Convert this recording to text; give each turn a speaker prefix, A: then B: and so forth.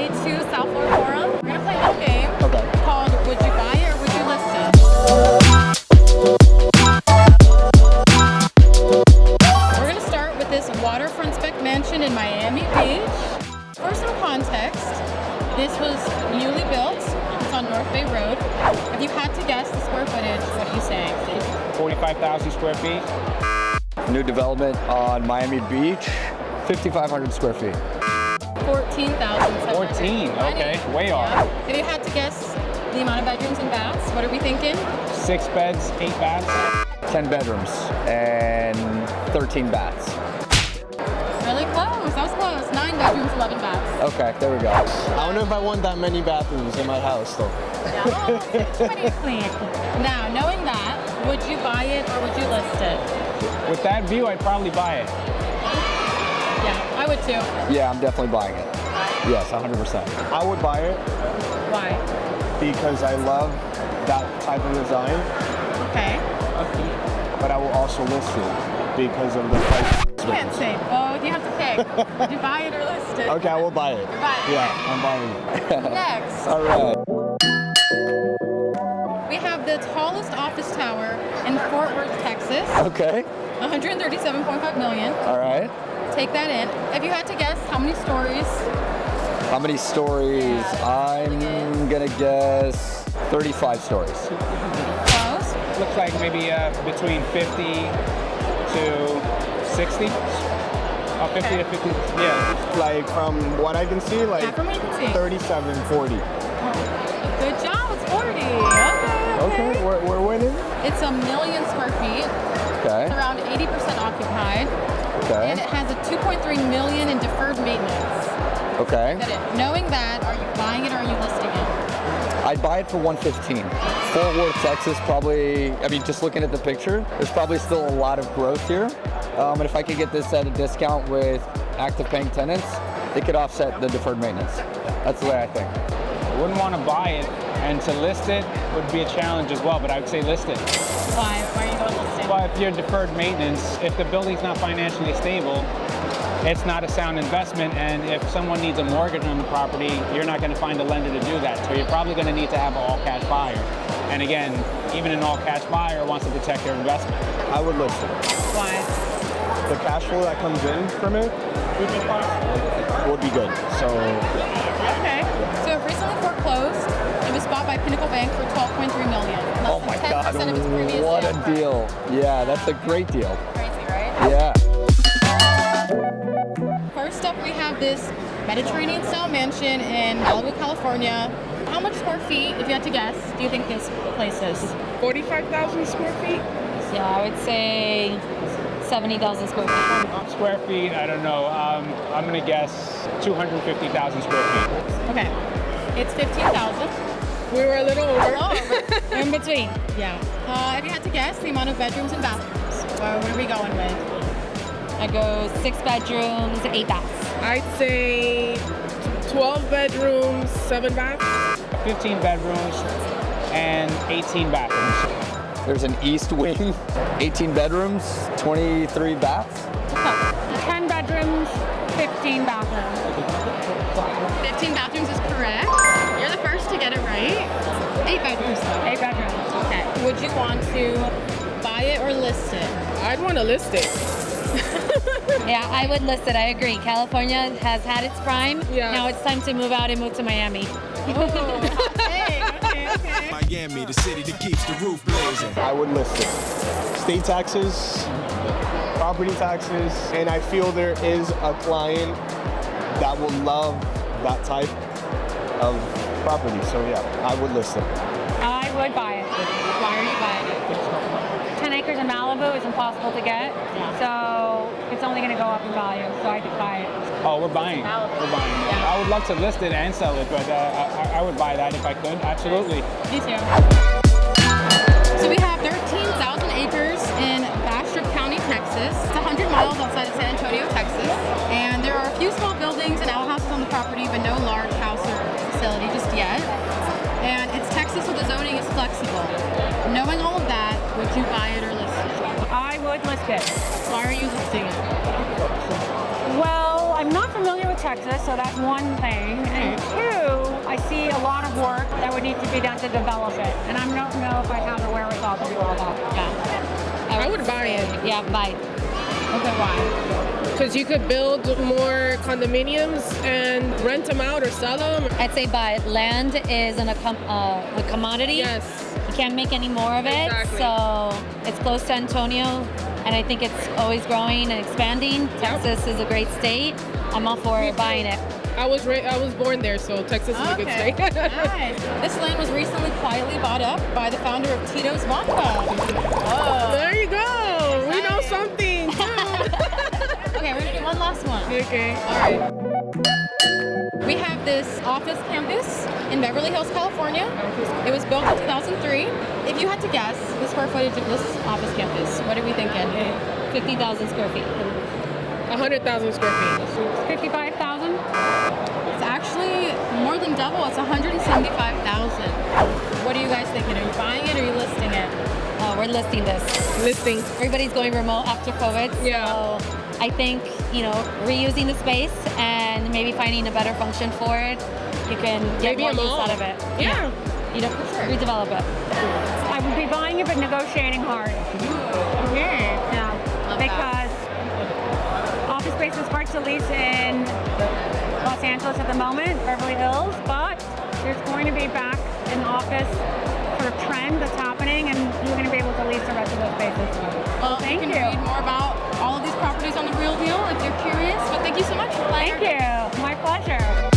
A: Day 2 South Florida Forum. We're gonna play a little game called Would You Buy It or Would You List It? We're gonna start with this waterfront spec mansion in Miami Beach. For some context, this was newly built. It's on North Bay Road. If you had to guess the square footage, what are you saying?
B: 45,000 square feet.
C: New development on Miami Beach, 5,500 square feet.
A: 14,700.
B: 14, okay, way off.
A: Yeah. If you had to guess the amount of bedrooms and baths, what are we thinking?
B: 6 beds, 8 baths.
C: 10 bedrooms and 13 baths.
A: Really close. That was close. 9 bedrooms, 11 baths.
C: Okay, there we go.
D: I don't know if I want that many bathrooms in my house, though.
A: Yeah, it's pretty clean. Now, knowing that, would you buy it or would you list it?
B: With that view, I'd probably buy it.
A: Yeah, I would too.
C: Yeah, I'm definitely buying it. Yes, 100%.
D: I would buy it
A: Why?
D: because I love that type of design,
A: Okay.
D: but I will also list it because of the price.
A: You can't say both. You have to pick. Would you buy it or list it?
D: Okay, I will buy it.
A: You're buying it.
D: Yeah, I'm buying it.
A: Next,
C: All right.
A: we have the tallest office tower in Fort Worth, Texas.
C: Okay.
A: 137.5 million.
C: All right.
A: Take that in. If you had to guess how many stories,
C: How many stories?
A: Yeah,
C: I'm gonna guess 35 stories.
A: close.
B: Looks like maybe between 50 to 60. 50 to 50, yeah.
D: Like from what I can see, like
A: Yeah, from what you can see.
D: 37, 40.
A: Good job. It's 40.
D: Okay, we're winning.
A: It's 1 million square feet.
C: Okay.
A: It's around 80% occupied.
C: Okay.
A: And it has a 2.3 million in deferred maintenance.
C: Okay.
A: That it. Knowing that, are you buying it or are you listing it?
C: I'd buy it for 115. Fort Worth, Texas, probably, I mean, just looking at the picture, there's probably still a lot of growth here. And if I could get this at a discount with active paying tenants, it could offset the deferred maintenance. That's the way I think.
B: I wouldn't want to buy it, and to list it would be a challenge as well, but I would say list it.
A: Why? Why are you going listing?
B: Well, if you're deferred maintenance, if the building's not financially stable, it's not a sound investment, and if someone needs a mortgage on the property, you're not going to find a lender to do that. So you're probably going to need to have an all-cash buyer. And again, even an all-cash buyer wants to protect their investment.
D: I would list it.
A: Why?
D: The cash flow that comes in from it would be good. So, yeah.
A: Okay. So it recently foreclosed. It was bought by Pinnacle Bank for 12.3 million. Less
C: Oh
A: than
C: my
A: 10%
C: God,
A: of its previous
C: what
A: sale
C: a
A: price.
C: deal. Yeah, that's a great deal.
A: Crazy, right?
C: Yeah.
A: First up, we have this Mediterranean-style mansion in Malibu, California. How much square feet, if you had to guess, do you think this place is?
E: 45,000 square feet?
F: Yeah, I would say 70,000 square feet.
B: Square feet, I don't know. I'm going to guess 250,000 square feet.
A: Okay. It's 15,000.
E: We were a little over.
A: Oh,
F: In between.
A: yeah. If you had to guess the amount of bedrooms and bathrooms, what are we going with?
F: I go 6 bedrooms, 8 baths.
E: I'd say 12 bedrooms, 7 baths.
B: 15 bedrooms and 18 bathrooms.
C: There's an east wing, 18 bedrooms, 23 baths.
F: 10 bedrooms, 15 bathrooms.
A: 15 bathrooms is correct. You're the first to get it right. 8 bedrooms though.
F: 8 bedrooms.
A: Okay. Would you want to buy it or list it?
E: I'd want to list it.
F: Yeah, I would list it. I agree. California has had its prime.
E: Yeah.
F: Now it's time to move out and move to Miami.
A: Hey, okay.
G: Miami, the city that keeps the roof blazing.
D: I would list it. State taxes, property taxes, and I feel there is a client that will love that type of property. So yeah, I would list it.
F: I would buy it.
A: Why are you buying it?
F: 10 acres in Malibu is impossible to get, so it's only going to go up in value, so I could buy it.
B: Oh, we're buying. We're buying.
A: Yeah.
B: I would love to list it and sell it, but I would buy that if I could. Absolutely.
A: Me too. So we have 13,000 acres in Bastrop County, Texas. It's 100 miles outside of San Antonio, Texas. And there are a few small buildings and outhouses on the property, but no large house or facility just yet. And it's Texas, so the zoning is flexible. Knowing all of that, would you buy it or list it?
F: I would list it.
A: Why are you listing it?
F: Well, I'm not familiar with Texas, so that's one thing. And two, I see a lot of work that would need to be done to develop it. And I don't know if I have the wherewithal to do all that.
A: Yeah.
E: I would buy it.
A: Yeah, buy. Okay, why?
E: Because you could build more condominiums and rent them out or sell them.
H: I'd say buy. Land is a commodity.
E: Yes.
H: You can't make any more of it.
E: Exactly.
H: So it's close to Antonio, and I think it's always growing and expanding. Texas is a great state. I'm all for buying it.
E: I was born there, so Texas is a good state.
A: Nice. This land was recently quietly bought up by the founder of Tito's Vodka. Oh.
E: There you go. We know something too.
A: Okay, we're gonna do one last one.
E: Okay.
A: All right. We have this office campus in Beverly Hills, California. It was built in 2003. If you had to guess the square footage of this office campus, what are we thinking?
H: 50,000 square feet.
E: 100,000 square feet.
F: 55,000?
A: It's actually more than double. It's 175,000. What are you guys thinking? Are you buying it or are you listing it?
H: We're listing this.
E: Listing.
H: Everybody's going remote after COVID.
E: Yeah.
H: So I think, reusing the space and maybe finding a better function for it, you can get
E: Maybe
H: more
E: a
H: use
E: mall.
H: out of it.
E: Yeah.
H: Redevelop it.
F: I would be buying it, but negotiating hard.
A: Okay.
F: Yeah.
A: Love
F: Because office space is hard to lease in Los Angeles at the moment, Beverly Hills, but there's going to be back an office sort of trend that's happening, and you're going to be able to lease the rest of those spaces.
A: Well,
F: Thank
A: you can
F: you.
A: read more about all of these properties on The Real Deal if you're curious. But thank you so much for playing.
F: Thank you. My pleasure.